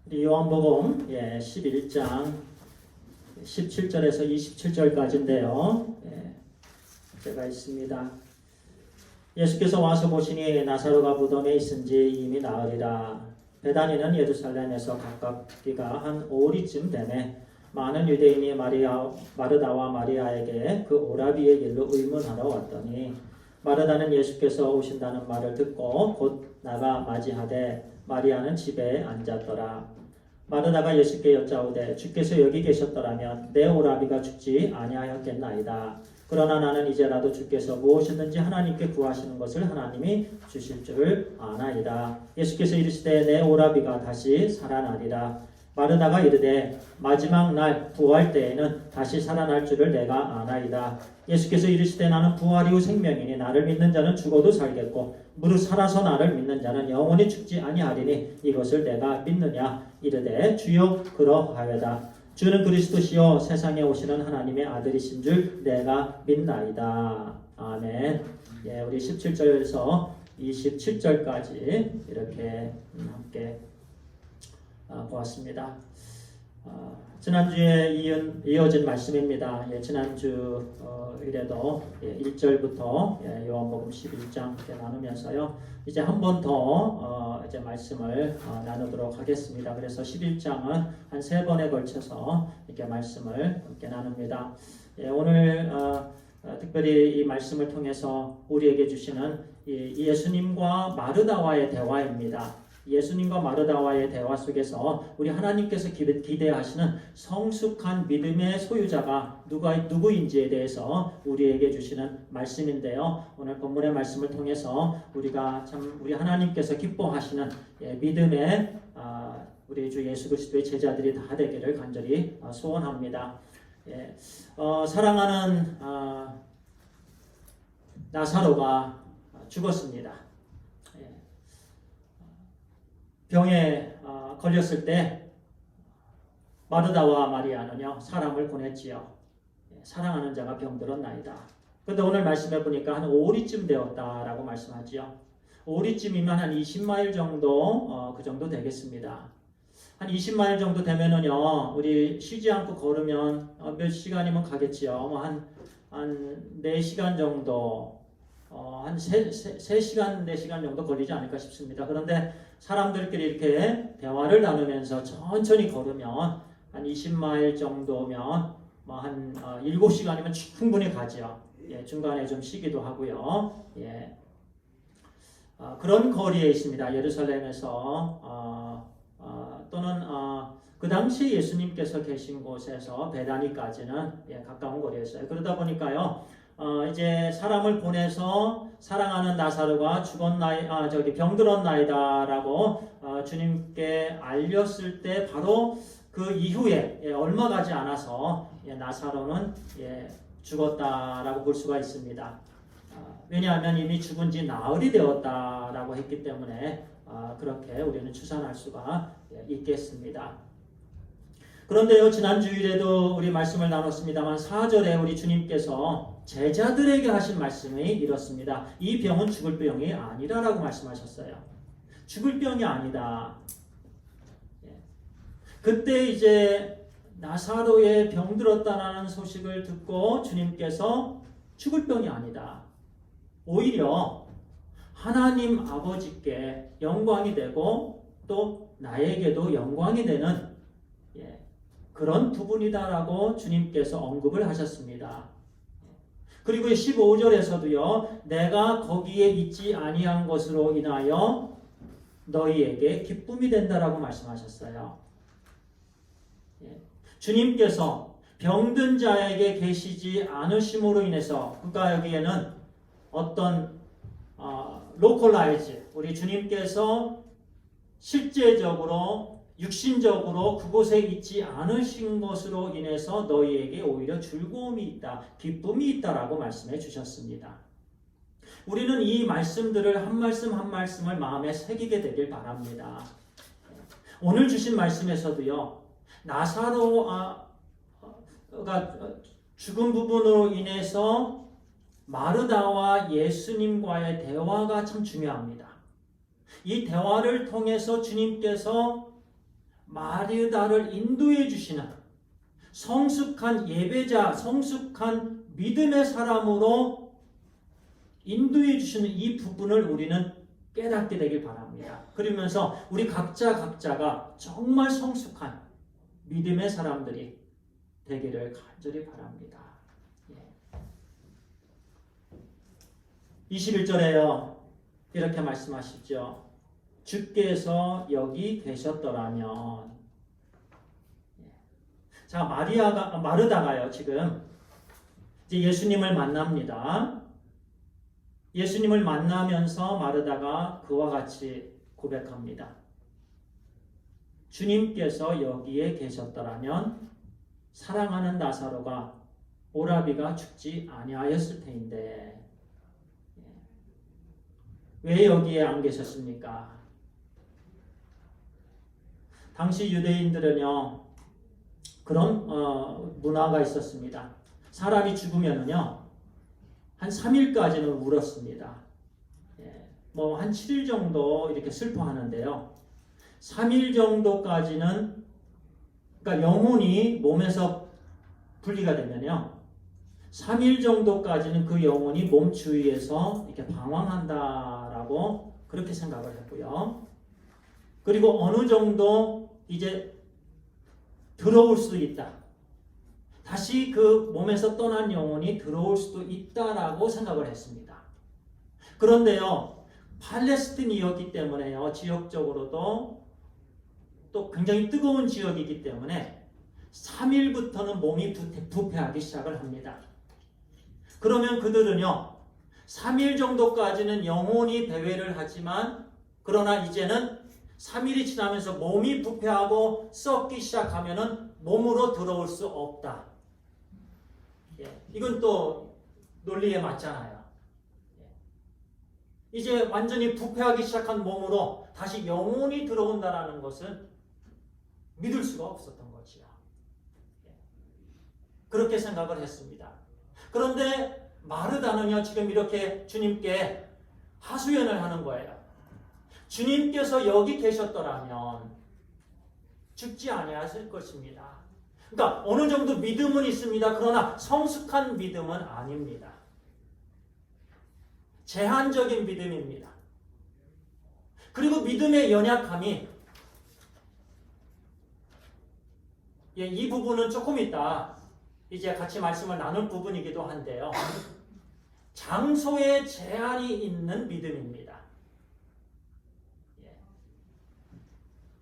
우리 요한복음 11장 17절에서 27절까지인데요. 제가 있습니다. 예수께서 와서 보시니 나사로가 무덤에 있은지 이미 나으리라. 베다니는 예루살렘에서 가깝기가 한 5리쯤 되매 많은 유대인이 마르다와 마리아에게 그 오라비의 일로 의문하러 왔더니 마르다는 예수께서 오신다는 말을 듣고 곧 나가 맞이하되 마리아는 집에 앉았더라. 마르다가 예수께 여짜오되 주께서 여기 계셨더라면 내 오라비가 죽지 아니하였겠나이다. 그러나 나는 이제라도 주께서 무엇이든지 하나님께 구하시는 것을 하나님이 주실 줄 아나이다. 예수께서 이르시되 내 오라비가 다시 살아나리라. 마르다가 이르되 마지막 날 부활 때에는 다시 살아날 줄을 내가 아나이다. 예수께서 이르시되 나는 부활이요 생명이니 나를 믿는 자는 죽어도 살겠고 무릇 살아서 나를 믿는 자는 영원히 죽지 아니하리니 이것을 내가 믿느냐. 이르되 주여 그러하여다. 주는 그리스도시요 세상에 오시는 하나님의 아들이신 줄 내가 믿나이다. 아멘. 우리 17절에서 27절까지 이렇게 함께 보았습니다. 지난주에 이어진 말씀입니다. 지난주 일에도 1절부터 요한복음 11장 나누면서요. 이제 한 번 더 이제 말씀을 나누도록 하겠습니다. 그래서 11장은 한 3번에 걸쳐서 이렇게 말씀을 함께 나눕니다. 오늘 특별히 이 말씀을 통해서 우리에게 주시는 예수님과 마르다와의 대화입니다. 예수님과 마르다와의 대화 속에서 우리 하나님께서 기대하시는 성숙한 믿음의 소유자가 누구인지에 대해서 우리에게 주시는 말씀인데요. 오늘 본문의 말씀을 통해서 우리가 참 우리 하나님께서 기뻐하시는 믿음의 우리 주 예수 그리스도의 제자들이 다 되기를 간절히 소원합니다. 사랑하는 나사로가 죽었습니다. 병에 걸렸을 때 마르다와 마리아는요 사람을 보냈지요. 사랑하는 자가 병들었나이다. 그런데 오늘 말씀해 보니까 한 5리쯤 되었다라고 말씀하지요. 5리쯤이면 한 20마일 정도 그 정도 되겠습니다. 한 20마일 정도 되면은요 우리 쉬지 않고 걸으면 몇 시간이면 가겠지요. 한 4시간 정도 한 3시간, 4시간 정도 걸리지 않을까 싶습니다. 그런데 사람들끼리 이렇게 대화를 나누면서 천천히 걸으면 한 20마일 정도면 한 7시간이면 충분히 가죠. 중간에 좀 쉬기도 하고요. 그런 거리에 있습니다. 예루살렘에서 또는 그 당시 예수님께서 계신 곳에서 베다니까지는 가까운 거리였어요. 그러다 보니까요. 이제 사람을 보내서 사랑하는 나사로가 병들었나이다라고 주님께 알렸을 때 바로 그 이후에 얼마 가지 않아서 나사로는 죽었다라고 볼 수가 있습니다. 왜냐하면 이미 죽은 지 나흘이 되었다라고 했기 때문에 그렇게 우리는 추산할 수가 있겠습니다. 그런데요, 지난 주일에도 우리 말씀을 나눴습니다만 4절에 우리 주님께서 제자들에게 하신 말씀이 이렇습니다. 이 병은 죽을 병이 아니라라고 말씀하셨어요. 죽을 병이 아니다. 그때 이제 나사로의 병들었다는 소식을 듣고 주님께서 죽을 병이 아니다. 오히려 하나님 아버지께 영광이 되고 또 나에게도 영광이 되는 그런 부분이다라고 주님께서 언급을 하셨습니다. 그리고 15절에서도요. 내가 거기에 있지 아니한 것으로 인하여 너희에게 기쁨이 된다라고 말씀하셨어요. 주님께서 병든 자에게 계시지 않으심으로 인해서 그러니까 여기에는 어떤 로컬라이즈 우리 주님께서 실제적으로 육신적으로 그곳에 있지 않으신 것으로 인해서 너희에게 오히려 즐거움이 있다, 기쁨이 있다라고 말씀해 주셨습니다. 우리는 이 말씀들을 한 말씀 한 말씀을 마음에 새기게 되길 바랍니다. 오늘 주신 말씀에서도요. 나사로가 죽은 부분으로 인해서 마르다와 예수님과의 대화가 참 중요합니다. 이 대화를 통해서 주님께서 마르다를 인도해 주시는 성숙한 예배자, 성숙한 믿음의 사람으로 인도해 주시는 이 부분을 우리는 깨닫게 되길 바랍니다. 그러면서 우리 각자가 정말 성숙한 믿음의 사람들이 되기를 간절히 바랍니다. 21절에요. 이렇게 말씀하시죠. 주께서 여기 계셨더라면. 자, 마르다가요, 지금 이제 예수님을 만납니다. 예수님을 만나면서 마르다가 그와 같이 고백합니다. 주님께서 여기에 계셨더라면 사랑하는 나사로가 오라비가 죽지 아니하였을 테인데 왜 여기에 안 계셨습니까? 당시 유대인들은요 그런 문화가 있었습니다. 사람이 죽으면은요 한 3일까지는 울었습니다. 뭐 한 7일 정도 이렇게 슬퍼하는데요. 3일 정도까지는 그러니까 영혼이 몸에서 분리가 되면요. 3일 정도까지는 그 영혼이 몸 주위에서 이렇게 방황한다라고 그렇게 생각을 했고요. 그리고 어느 정도 이제 들어올 수 있다. 다시 그 몸에서 떠난 영혼이 들어올 수도 있다라고 생각을 했습니다. 그런데요, 팔레스틴이었기 때문에요, 지역적으로도 또 굉장히 뜨거운 지역이기 때문에 3일부터는 몸이 부패하기 시작을 합니다. 그러면 그들은요, 3일 정도까지는 영혼이 배회를 하지만 그러나 이제는 3일이 지나면서 몸이 부패하고 썩기 시작하면은 몸으로 들어올 수 없다. 이건 또 논리에 맞잖아요. 이제 완전히 부패하기 시작한 몸으로 다시 영혼이 들어온다라는 것은 믿을 수가 없었던 거지요. 그렇게 생각을 했습니다. 그런데 마르다는요, 지금 이렇게 주님께 하소연을 하는 거예요. 주님께서 여기 계셨더라면 죽지 아니하실 것입니다. 그러니까 어느 정도 믿음은 있습니다. 그러나 성숙한 믿음은 아닙니다. 제한적인 믿음입니다. 그리고 믿음의 연약함이 이 부분은 조금 있다 이제 같이 말씀을 나눌 부분이기도 한데요. 장소에 제한이 있는 믿음입니다.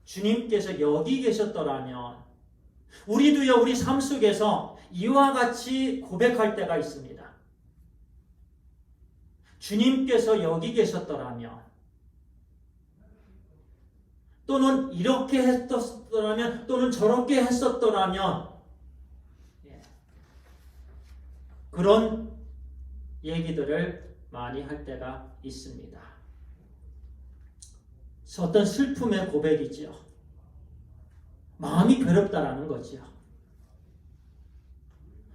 주님께서 여기 계셨더라면 우리도요, 우리 삶 속에서 이와 같이 고백할 때가 있습니다. 주님께서 여기 계셨더라면 또는 이렇게 했었더라면 또는 저렇게 했었더라면 그런 얘기들을 많이 할 때가 있습니다. 어떤 슬픔의 고백이지요. 마음이 괴롭다라는 거지요.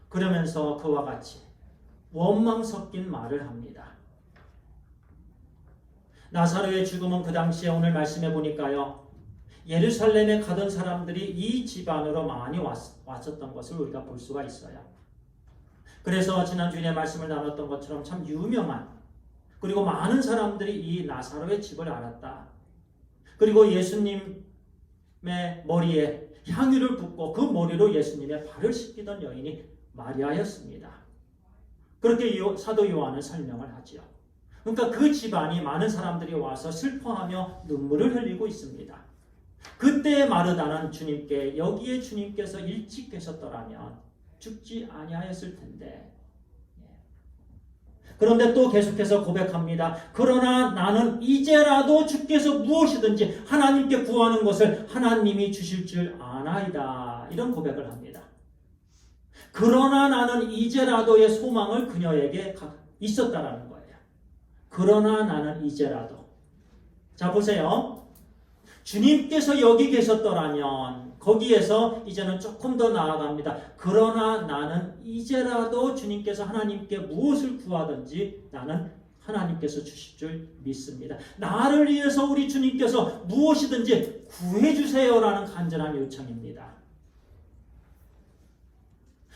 그러면서 그와 같이 원망 섞인 말을 합니다. 나사로의 죽음은 그 당시에 오늘 말씀해 보니까요. 예루살렘에 가던 사람들이 이 집안으로 많이 왔었던 것을 우리가 볼 수가 있어요. 그래서 지난주에 말씀을 나눴던 것처럼 참 유명한 그리고 많은 사람들이 이 나사로의 집을 알았다. 그리고 예수님의 머리에 향유를 붓고 그 머리로 예수님의 발을 씻기던 여인이 마리아였습니다. 그렇게 사도 요한은 설명을 하지요. 그러니까 그 집안이 많은 사람들이 와서 슬퍼하며 눈물을 흘리고 있습니다. 그때 마르다는 주님께 여기에 주님께서 일찍 계셨더라면 죽지 아니하였을 텐데. 그런데 또 계속해서 고백합니다. 그러나 나는 이제라도 주께서 무엇이든지 하나님께 구하는 것을 하나님이 주실 줄 아나이다. 이런 고백을 합니다. 그러나 나는 이제라도의 소망을 그녀에게 있었다라는 거예요. 그러나 나는 이제라도. 자, 보세요. 주님께서 여기 계셨더라면 거기에서 이제는 조금 더 나아갑니다. 그러나 나는 이제라도 주님께서 하나님께 무엇을 구하든지 나는 하나님께서 주실 줄 믿습니다. 나를 위해서 우리 주님께서 무엇이든지 구해주세요라는 간절한 요청입니다.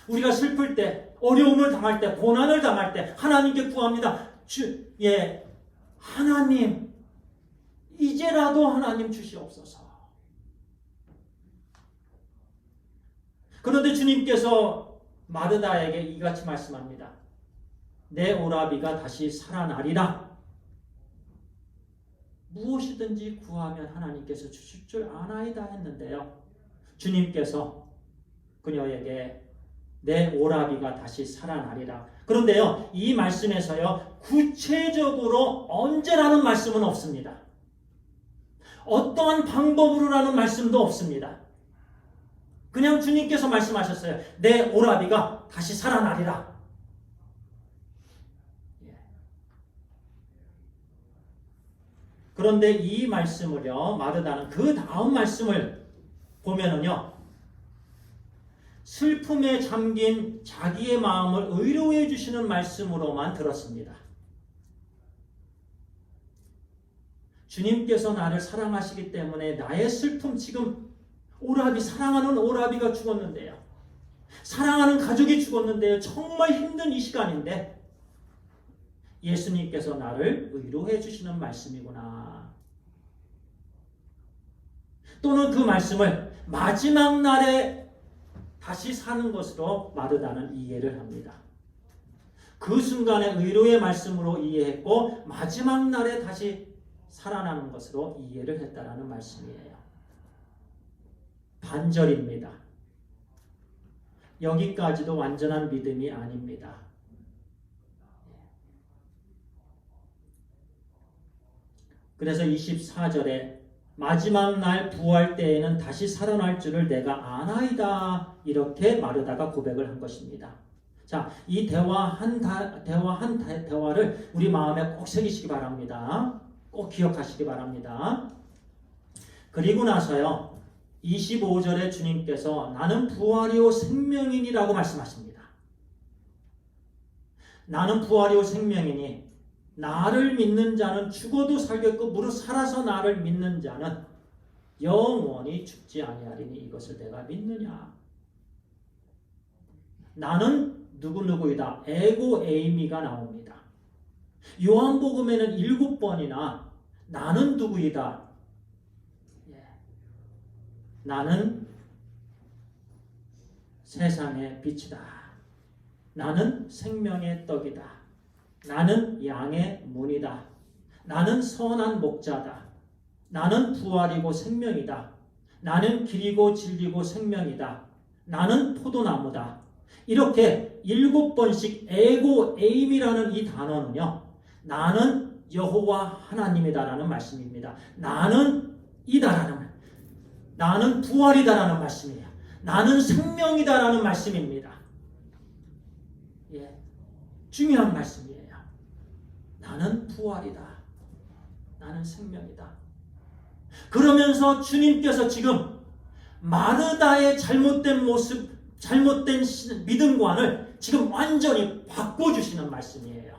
우리가 슬플 때, 어려움을 당할 때, 고난을 당할 때 하나님께 구합니다. 하나님, 이제라도 하나님 주시옵소서. 그런데 주님께서 마르다에게 이같이 말씀합니다. 내 오라비가 다시 살아나리라. 무엇이든지 구하면 하나님께서 주실 줄 아나이다 했는데요. 주님께서 그녀에게 내 오라비가 다시 살아나리라. 그런데요, 이 말씀에서요, 구체적으로 언제라는 말씀은 없습니다. 어떠한 방법으로라는 말씀도 없습니다. 그냥 주님께서 말씀하셨어요. 내 오라비가 다시 살아나리라. 그런데 이 말씀을요, 마르다는 그 다음 말씀을 보면은요, 슬픔에 잠긴 자기의 마음을 의로해 주시는 말씀으로만 들었습니다. 주님께서 나를 사랑하시기 때문에 나의 슬픔, 지금 사랑하는 오라비가 죽었는데요. 사랑하는 가족이 죽었는데요. 정말 힘든 이 시간인데 예수님께서 나를 위로해 주시는 말씀이구나. 또는 그 말씀을 마지막 날에 다시 사는 것으로 마르다는 이해를 합니다. 그 순간에 위로의 말씀으로 이해했고 마지막 날에 다시 살아나는 것으로 이해를 했다라는 말씀이에요. 반절입니다. 여기까지도 완전한 믿음이 아닙니다. 그래서 24절에 마지막 날 부활 때에는 다시 살아날 줄을 내가 아나이다. 이렇게 마르다가 고백을 한 것입니다. 자, 이 대화를 우리 마음에 꼭 새기시기 바랍니다. 꼭 기억하시기 바랍니다. 그리고 나서요, 25절에 주님께서 나는 부활이요 생명이니라고 말씀하십니다. 나는 부활이요 생명이니 나를 믿는 자는 죽어도 살겠고 무릇 살아서 나를 믿는 자는 영원히 죽지 아니하리니 이것을 내가 믿느냐. 나는 누구누구이다. 에고 에이미가 나옵니다. 요한복음에는 7번이나 나는 누구이다. 나는 세상의 빛이다. 나는 생명의 떡이다. 나는 양의 문이다. 나는 선한 목자다. 나는 부활이고 생명이다. 나는 길이고 진리고 생명이다. 나는 포도나무다. 이렇게 7번씩 에고 에임이라는 이 단어는요, 나는 여호와 하나님이다라는 말씀입니다. 나는 이다라는 말, 나는 부활이다라는 말씀이에요. 나는 생명이다라는 말씀입니다. 중요한 말씀이에요. 나는 부활이다. 나는 생명이다. 그러면서 주님께서 지금 마르다의 잘못된 모습, 잘못된 믿음관을 지금 완전히 바꿔주시는 말씀이에요.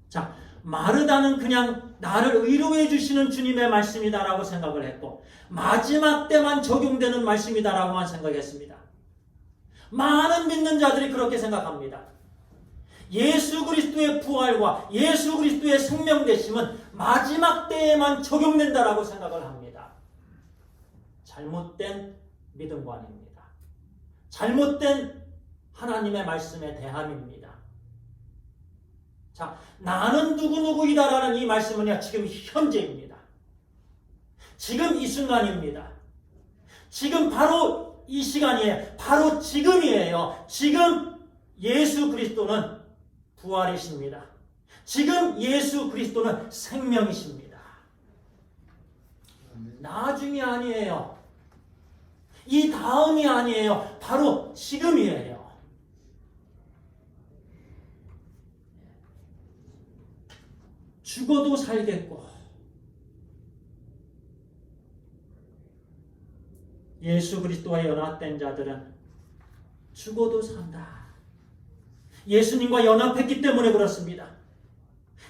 자, 마르다는 그냥 나를 위로해 주시는 주님의 말씀이다라고 생각을 했고 마지막 때만 적용되는 말씀이다라고만 생각했습니다. 많은 믿는 자들이 그렇게 생각합니다. 예수 그리스도의 부활과 예수 그리스도의 생명 되심은 마지막 때에만 적용된다라고 생각을 합니다. 잘못된 믿음관입니다. 잘못된 하나님의 말씀의 대함입니다. 자, 나는 누구누구이다라는 이 말씀은요, 지금 현재입니다. 지금 이 순간입니다. 지금 바로 이 시간이에요. 바로 지금이에요. 지금 예수 그리스도는 부활이십니다. 지금 예수 그리스도는 생명이십니다. 나중이 아니에요. 이 다음이 아니에요. 바로 지금이에요. 죽어도 살겠고 예수 그리스도와 연합된 자들은 죽어도 산다. 예수님과 연합했기 때문에 그렇습니다.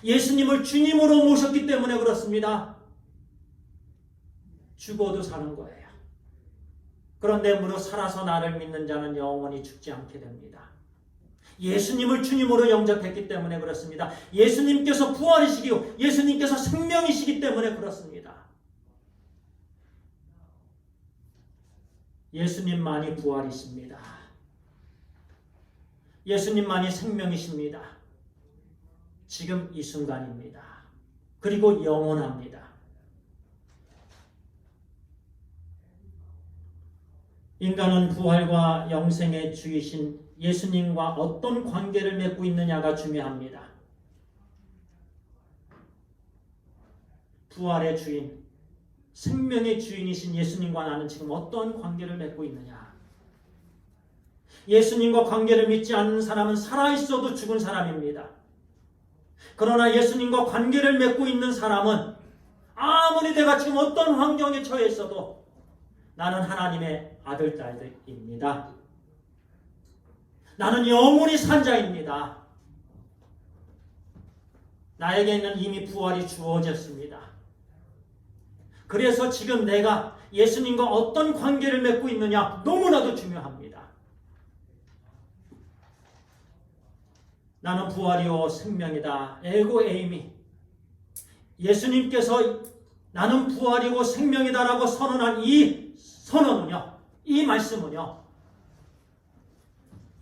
예수님을 주님으로 모셨기 때문에 그렇습니다. 죽어도 사는 거예요. 그런데 무릇 살아서 나를 믿는 자는 영원히 죽지 않게 됩니다. 예수님을 주님으로 영접했기 때문에 그렇습니다. 예수님께서 부활이시기요, 예수님께서 생명이시기 때문에 그렇습니다. 예수님만이 부활이십니다. 예수님만이 생명이십니다. 지금 이 순간입니다. 그리고 영원합니다. 인간은 부활과 영생의 주이신 예수님과 어떤 관계를 맺고 있느냐가 중요합니다. 부활의 주인, 생명의 주인이신 예수님과 나는 지금 어떤 관계를 맺고 있느냐? 예수님과 관계를 맺지 않는 사람은 살아있어도 죽은 사람입니다. 그러나 예수님과 관계를 맺고 있는 사람은 아무리 내가 지금 어떤 환경에 처해 있어도 나는 하나님의 아들, 딸들입니다. 나는 영원히 산 자입니다. 나에게는 이미 부활이 주어졌습니다. 그래서 지금 내가 예수님과 어떤 관계를 맺고 있느냐 너무나도 중요합니다. 나는 부활이요 생명이다. 에고 에이미. 예수님께서 나는 부활이고 생명이다라고 선언한 이 선언은요, 이 말씀은요,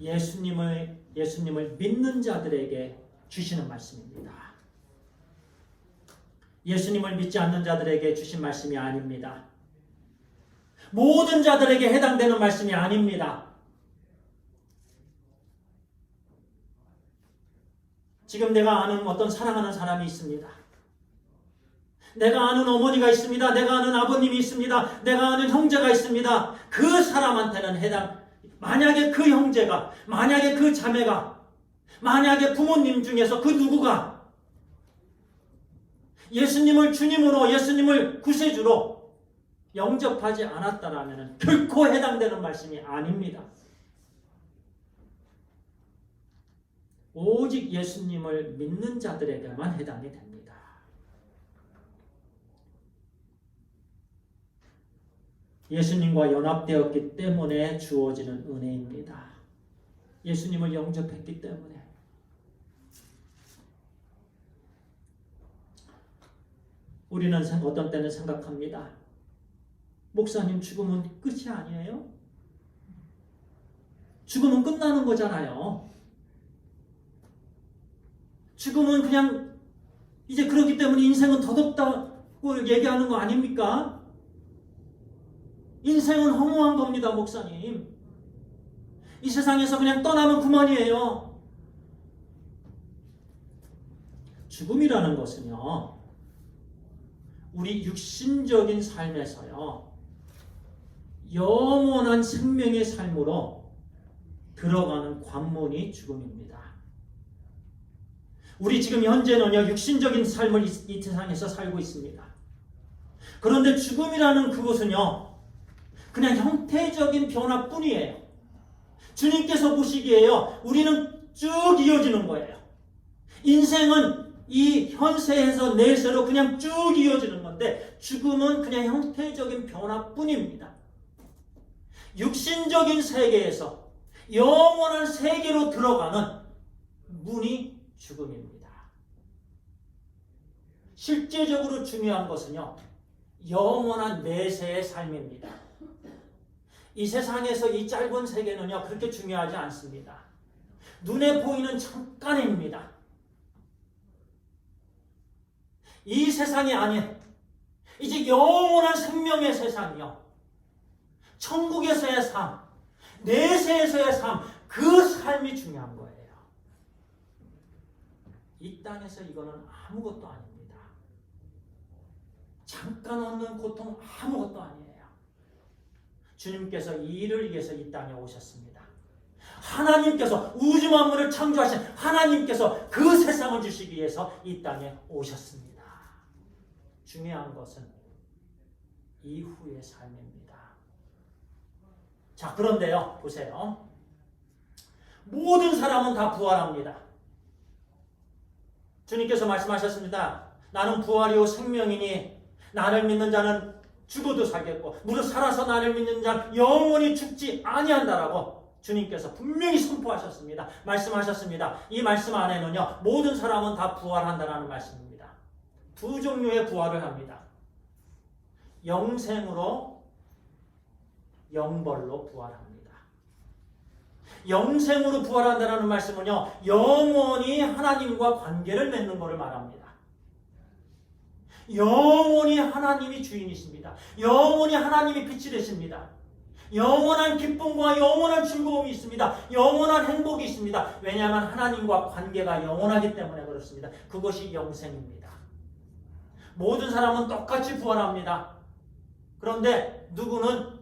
예수님을 믿는 자들에게 주시는 말씀입니다. 예수님을 믿지 않는 자들에게 주신 말씀이 아닙니다. 모든 자들에게 해당되는 말씀이 아닙니다. 지금 내가 아는 어떤 사랑하는 사람이 있습니다. 내가 아는 어머니가 있습니다. 내가 아는 아버님이 있습니다. 내가 아는 형제가 있습니다. 그 사람한테는 만약에 그 형제가, 만약에 그 자매가, 만약에 부모님 중에서 그 누구가 예수님을 주님으로, 예수님을 구세주로 영접하지 않았다라면 결코 해당되는 말씀이 아닙니다. 오직 예수님을 믿는 자들에게만 해당이 됩니다. 예수님과 연합되었기 때문에 주어지는 은혜입니다. 예수님을 영접했기 때문에. 우리는 어떤 때는 생각합니다. 목사님, 죽음은 끝이 아니에요? 죽음은 끝나는 거잖아요. 죽음은 그냥 이제 그렇기 때문에 인생은 덧없다고 얘기하는 거 아닙니까? 인생은 허무한 겁니다, 목사님. 이 세상에서 그냥 떠나면 그만이에요. 죽음이라는 것은요, 우리 육신적인 삶에서요, 영원한 생명의 삶으로 들어가는 관문이 죽음입니다. 우리 지금 현재는요, 육신적인 삶을 이 세상에서 살고 있습니다. 그런데 죽음이라는 그것은요, 그냥 형태적인 변화뿐이에요. 주님께서 보시기에요, 우리는 쭉 이어지는 거예요. 인생은 이 현세에서 내세로 그냥 쭉 이어지는 건데, 죽음은 그냥 형태적인 변화뿐입니다. 육신적인 세계에서 영원한 세계로 들어가는 문이 죽음입니다. 실제적으로 중요한 것은요, 영원한 내세의 삶입니다. 이 세상에서 이 짧은 세계는요, 그렇게 중요하지 않습니다. 눈에 보이는 잠깐입니다. 이 세상이 아닌 이제 영원한 생명의 세상이요, 천국에서의 삶, 내세에서의 삶, 그 삶이 중요한 거예요. 이 땅에서 이거는 아무것도 아닙니다. 잠깐 얻는 고통 아무것도 아니에요. 주님께서 이 일을 위해서 이 땅에 오셨습니다. 하나님께서 우주 만물을 창조하신 하나님께서 그 세상을 주시기 위해서 이 땅에 오셨습니다. 중요한 것은 이후의 삶입니다. 자, 그런데요, 보세요. 모든 사람은 다 부활합니다. 주님께서 말씀하셨습니다. 나는 부활이요 생명이니 나를 믿는 자는 죽어도 살겠고 무릇 살아서 나를 믿는 자는 영원히 죽지 아니한다라고 주님께서 분명히 선포하셨습니다. 말씀하셨습니다. 이 말씀 안에는요, 모든 사람은 다 부활한다라는 말씀입니다. 두 종류의 부활을 합니다. 영생으로, 영벌로 부활합니다. 영생으로 부활한다는 말씀은요, 영원히 하나님과 관계를 맺는 것을 말합니다. 영원히 하나님이 주인이십니다. 영원히 하나님이 빛이 되십니다. 영원한 기쁨과 영원한 즐거움이 있습니다. 영원한 행복이 있습니다. 왜냐하면 하나님과 관계가 영원하기 때문에 그렇습니다. 그것이 영생입니다. 모든 사람은 똑같이 부활합니다. 그런데 누구는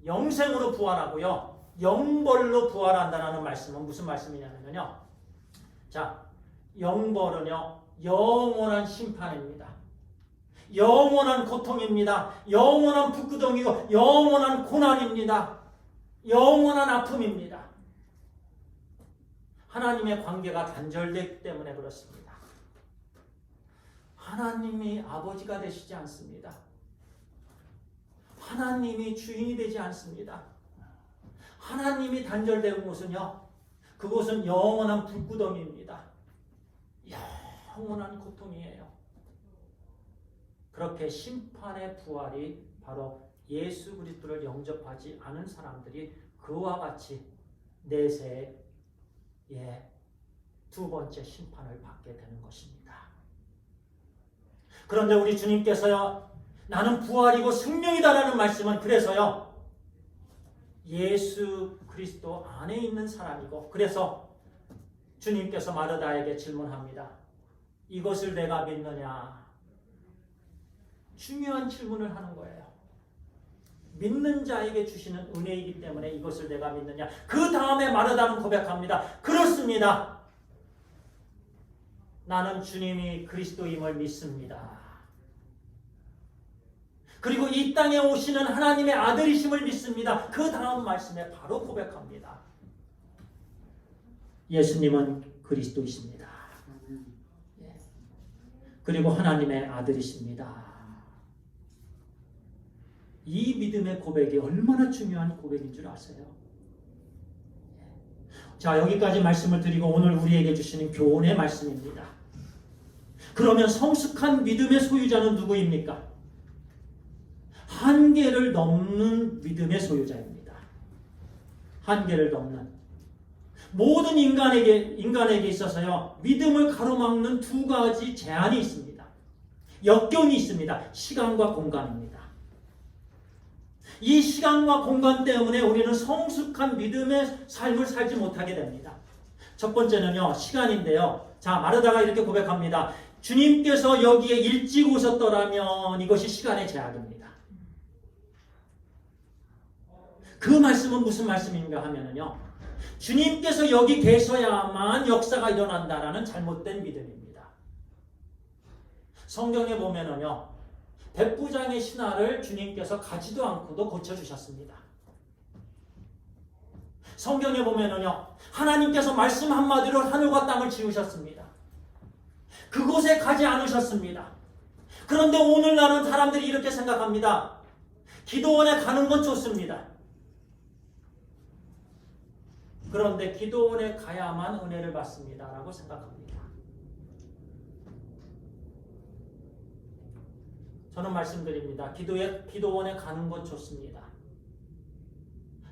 영생으로 부활하고요, 영벌로 부활한다는 말씀은 무슨 말씀이냐면요, 자, 영벌은요, 영원한 심판입니다. 영원한 고통입니다. 영원한 북구덩이고 영원한 고난입니다. 영원한 아픔입니다. 하나님의 관계가 단절되기 때문에 그렇습니다. 하나님이 아버지가 되시지 않습니다. 하나님이 주인이 되지 않습니다. 하나님이 단절된 곳은요, 그곳은 영원한 불구덩이입니다. 영원한 고통이에요. 그렇게 심판의 부활이 바로 예수 그리스도를 영접하지 않은 사람들이 그와 같이 내세의 두 번째 심판을 받게 되는 것입니다. 그런데 우리 주님께서요, 나는 부활이고 생명이다라는 말씀은 그래서요, 예수 그리스도 안에 있는 사람이고, 그래서 주님께서 마르다에게 질문합니다. 이것을 내가 믿느냐? 중요한 질문을 하는 거예요. 믿는 자에게 주시는 은혜이기 때문에 이것을 내가 믿느냐? 그 다음에 마르다는 고백합니다. 그렇습니다. 나는 주님이 그리스도임을 믿습니다. 그리고 이 땅에 오시는 하나님의 아들이심을 믿습니다. 그 다음 말씀에 바로 고백합니다. 예수님은 그리스도이십니다. 그리고 하나님의 아들이십니다. 이 믿음의 고백이 얼마나 중요한 고백인 줄 아세요? 자, 여기까지 말씀을 드리고 오늘 우리에게 주시는 교훈의 말씀입니다. 그러면 성숙한 믿음의 소유자는 누구입니까? 한계를 넘는 믿음의 소유자입니다. 한계를 넘는. 모든 인간에게 있어서요, 믿음을 가로막는 두 가지 제한이 있습니다. 역경이 있습니다. 시간과 공간입니다. 이 시간과 공간 때문에 우리는 성숙한 믿음의 삶을 살지 못하게 됩니다. 첫 번째는요, 시간인데요. 자, 마르다가 이렇게 고백합니다. 주님께서 여기에 일찍 오셨더라면 이것이 시간의 제약입니다. 그 말씀은 무슨 말씀인가 하면요, 주님께서 여기 계셔야만 역사가 일어난다라는 잘못된 믿음입니다. 성경에 보면은요, 백부장의 신하를 주님께서 가지도 않고도 고쳐주셨습니다. 성경에 보면은요, 하나님께서 말씀 한마디로 하늘과 땅을 지으셨습니다. 그곳에 가지 않으셨습니다. 그런데 오늘날은 사람들이 이렇게 생각합니다. 기도원에 가는 건 좋습니다. 그런데 기도원에 가야만 은혜를 받습니다 라고 생각합니다. 저는 말씀드립니다. 기도원에 가는 건 좋습니다.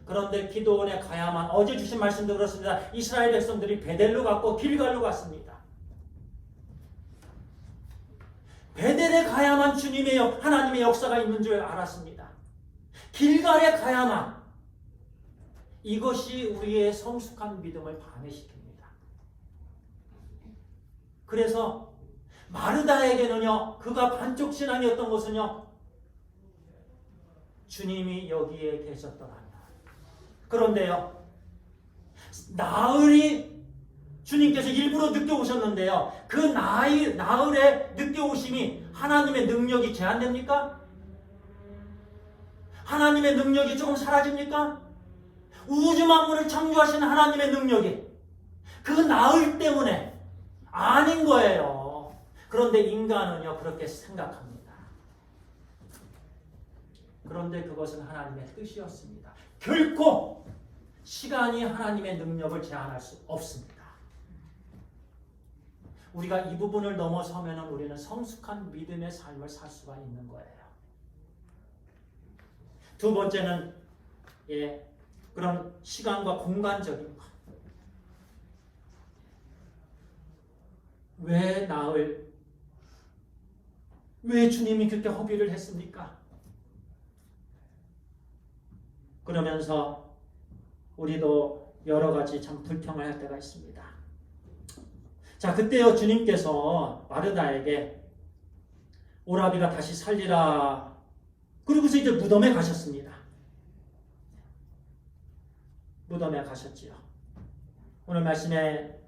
그런데 기도원에 가야만, 어제 주신 말씀도 그렇습니다. 이스라엘 백성들이 베델로 갔고 길갈로 갔습니다. 베델에 가야만 하나님의 역사가 있는 줄 알았습니다. 길갈에 가야만. 이것이 우리의 성숙한 믿음을 방해시킵니다. 그래서 마르다에게는요, 그가 반쪽 신앙이었던 것은요, 주님이 여기에 계셨더라면. 그런데요, 나흘이 주님께서 일부러 늦게 오셨는데요, 그 나흘의 늦게 오심이 하나님의 능력이 제한됩니까? 하나님의 능력이 조금 사라집니까? 우주 만물을 창조하신 하나님의 능력이 그 나흘 때문에 아닌 거예요. 그런데 인간은요 그렇게 생각합니다. 그런데 그것은 하나님의 뜻이었습니다. 결코 시간이 하나님의 능력을 제한할 수 없습니다. 우리가 이 부분을 넘어서면 우리는 성숙한 믿음의 삶을 살 수가 있는 거예요. 두 번째는 그런 시간과 공간적인 것. 왜 주님이 그렇게 허비를 했습니까? 그러면서 우리도 여러 가지 참 불평할 때가 있습니다. 자, 그때요 주님께서 마르다에게 오라비가 다시 살리라. 그리고서 이제 무덤에 가셨습니다. 무덤에 가셨지요. 오늘 말씀에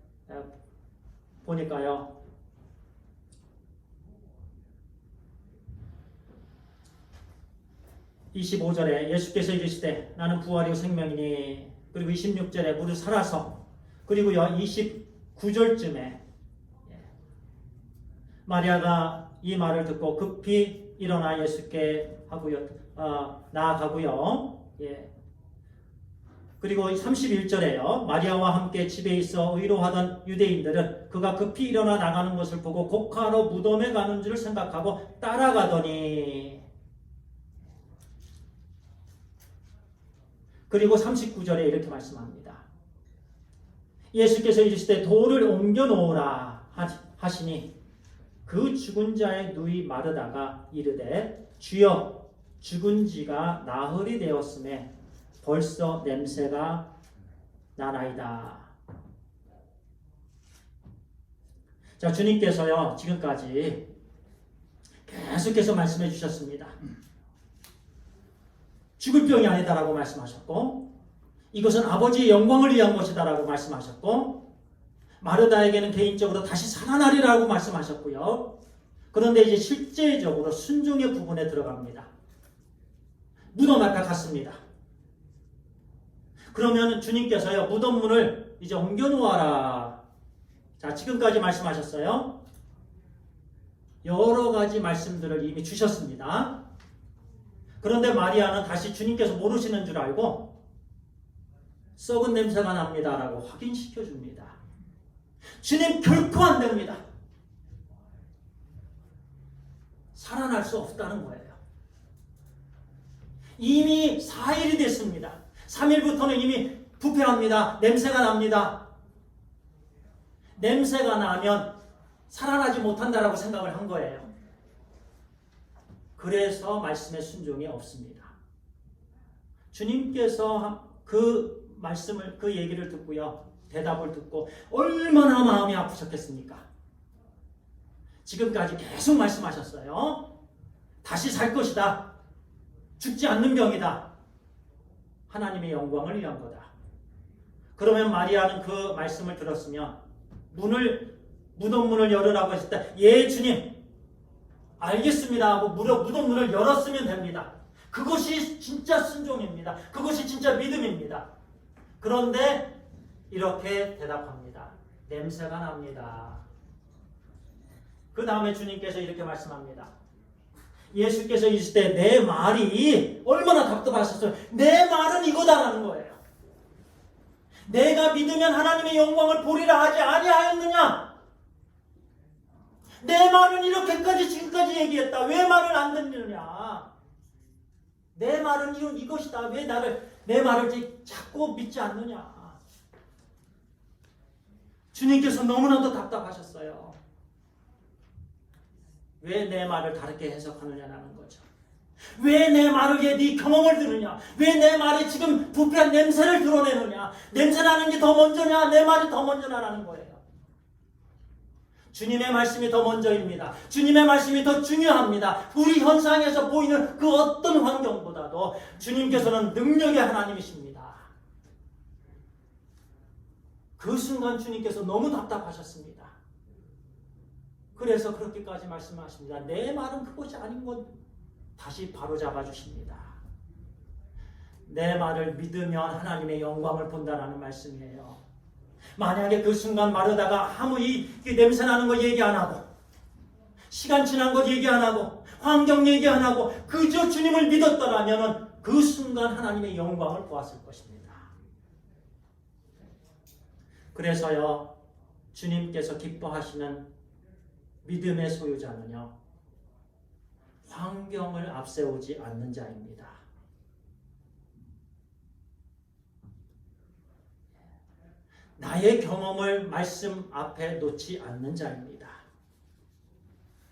보니까요. 25절에 예수께서 이르시되 나는 부활이요 생명이니, 그리고 26절에 무릇 살아서, 그리고요 29절쯤에 마리아가 이 말을 듣고 급히 일어나 예수께 나아가고요. 그리고 31절에요. 마리아와 함께 집에 있어 의로하던 유대인들은 그가 급히 일어나 나가는 것을 보고 곡하러 무덤에 가는 줄 생각하고 따라가더니, 그리고 39절에 이렇게 말씀합니다. 예수께서 이르시되 돌을 옮겨 놓으라 하시니 그 죽은 자의 누이 마르다가 이르되 주여 죽은 지가 나흘이 되었음에 벌써 냄새가 나나이다. 자, 주님께서요 지금까지 계속해서 말씀해 주셨습니다. 죽을 병이 아니다라고 말씀하셨고, 이것은 아버지의 영광을 위한 것이다라고 말씀하셨고, 마르다에게는 개인적으로 다시 살아나리라고 말씀하셨고요. 그런데 이제 실제적으로 순종의 부분에 들어갑니다. 무덤 앞에 갔습니다. 그러면 주님께서요 무덤 문을 이제 옮겨 놓아라. 자, 지금까지 말씀하셨어요. 여러 가지 말씀들을 이미 주셨습니다. 그런데 마리아는 다시 주님께서 모르시는 줄 알고 썩은 냄새가 납니다라고 확인시켜 줍니다. 주님 결코 안 됩니다. 살아날 수 없다는 거예요. 이미 4일이 됐습니다. 3일부터는 이미 부패합니다. 냄새가 납니다. 냄새가 나면 살아나지 못한다라고 생각을 한 거예요. 그래서 말씀의 순종이 없습니다. 주님께서 그 말씀을, 그 얘기를 듣고요, 대답을 듣고 얼마나 마음이 아프셨겠습니까? 지금까지 계속 말씀하셨어요. 다시 살 것이다. 죽지 않는 병이다. 하나님의 영광을 위한 거다. 그러면 마리아는 그 말씀을 들었으면 무덤 문을 열으라고 했을 때, 예 주님 알겠습니다 하고 무덤 문을 열었으면 됩니다. 그것이 진짜 순종입니다. 그것이 진짜 믿음입니다. 그런데 이렇게 대답합니다. 냄새가 납니다. 그 다음에 주님께서 이렇게 말씀합니다. 예수께서 있을 때 내 말이 얼마나 답답하셨어요. 내 말은 이거다라는 거예요. 내가 믿으면 하나님의 영광을 보리라 하지 아니하였느냐? 내 말은 이렇게까지 지금까지 얘기했다. 왜 말을 안 듣느냐? 내 말은 이것이다. 왜 내 말을 자꾸 믿지 않느냐? 주님께서 너무나도 답답하셨어요. 왜 내 말을 다르게 해석하느냐라는 거죠. 왜 내 말을 위해 네 경험을 들으냐? 왜 내 말이 지금 부패한 냄새를 드러내느냐? 냄새나는 게 더 먼저냐? 내 말이 더 먼저냐라는 거예요. 주님의 말씀이 더 먼저입니다. 주님의 말씀이 더 중요합니다. 우리 현상에서 보이는 그 어떤 환경보다도 주님께서는 능력의 하나님이십니다. 그 순간 주님께서 너무 답답하셨습니다. 그래서 그렇게까지 말씀하십니다. 내 말은 그것이 아닌 것 다시 바로잡아 주십니다. 내 말을 믿으면 하나님의 영광을 본다라는 말씀이에요. 만약에 그 순간 마르다가 아무 이 냄새나는 거 얘기 안 하고 시간 지난 것 얘기 안 하고 환경 얘기 안 하고 그저 주님을 믿었더라면 그 순간 하나님의 영광을 보았을 것입니다. 그래서요, 주님께서 기뻐하시는 믿음의 소유자는요, 환경을 앞세우지 않는 자입니다. 나의 경험을 말씀 앞에 놓지 않는 자입니다.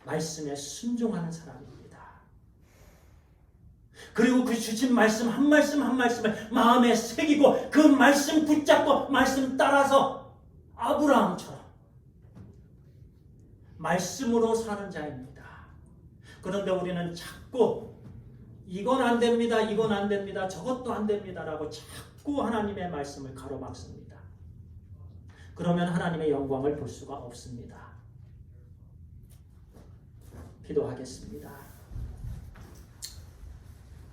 말씀에 순종하는 사람입니다. 그리고 그 주신 말씀 한 말씀 한 말씀을 마음에 새기고 그 말씀 붙잡고 말씀 따라서 아브라함처럼 말씀으로 사는 자입니다. 그런데 우리는 자꾸 이건 안 됩니다, 이건 안 됩니다, 저것도 안 됩니다라고 자꾸 하나님의 말씀을 가로막습니다. 그러면 하나님의 영광을 볼 수가 없습니다. 기도하겠습니다.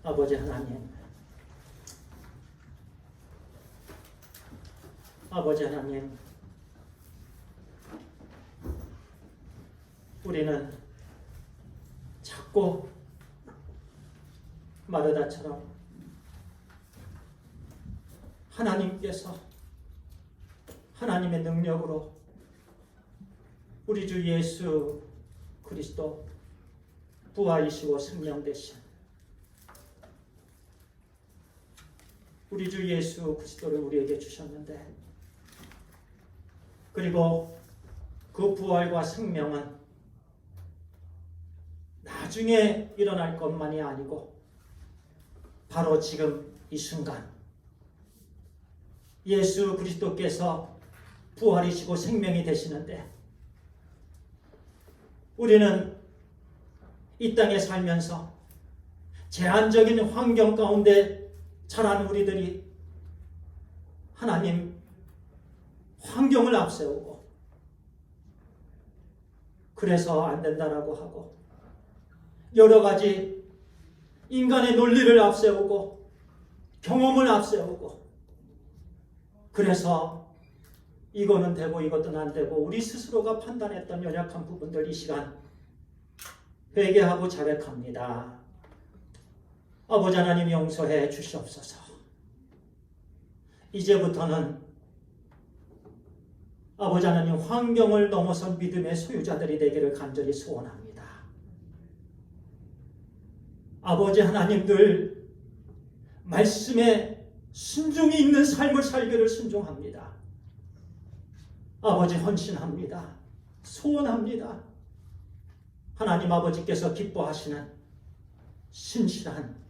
아버지 하나님, 아버지 하나님, 우리는 자꾸 마르다처럼 하나님께서 하나님의 능력으로 우리 주 예수 그리스도 부활이시고 생명 되신 우리 주 예수 그리스도를 우리에게 주셨는데, 그리고 그 부활과 생명은 나중에 일어날 것만이 아니고 바로 지금 이 순간 예수 그리스도께서 부활이시고 생명이 되시는데, 우리는 이 땅에 살면서 제한적인 환경 가운데 자란 우리들이 하나님 환경을 앞세우고 그래서 안 된다라고 하고 여러 가지 인간의 논리를 앞세우고 경험을 앞세우고 그래서 이거는 되고 이것은 안 되고 우리 스스로가 판단했던 연약한 부분들 이 시간 회개하고 자백합니다. 아버지 하나님 용서해 주시옵소서. 이제부터는 아버지 하나님 환경을 넘어선 믿음의 소유자들이 되기를 간절히 소원합니다. 아버지 하나님들 말씀에 순종이 있는 삶을 살기를 순종합니다. 아버지 헌신합니다. 소원합니다. 하나님 아버지께서 기뻐하시는 신실한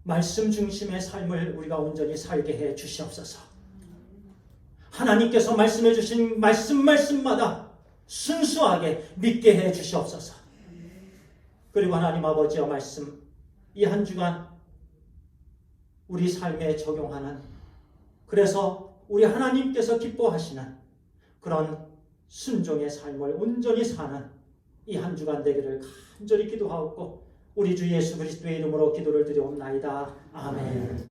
말씀 중심의 삶을 우리가 온전히 살게 해 주시옵소서. 하나님께서 말씀해 주신 말씀마다 순수하게 믿게 해 주시옵소서. 그리고 하나님 아버지의 말씀 이 한 주간 우리 삶에 적용하는, 그래서 우리 하나님께서 기뻐하시는 그런 순종의 삶을 온전히 사는 이 한 주간 되기를 간절히 기도하옵고 우리 주 예수 그리스도의 이름으로 기도를 드리옵나이다. 아멘.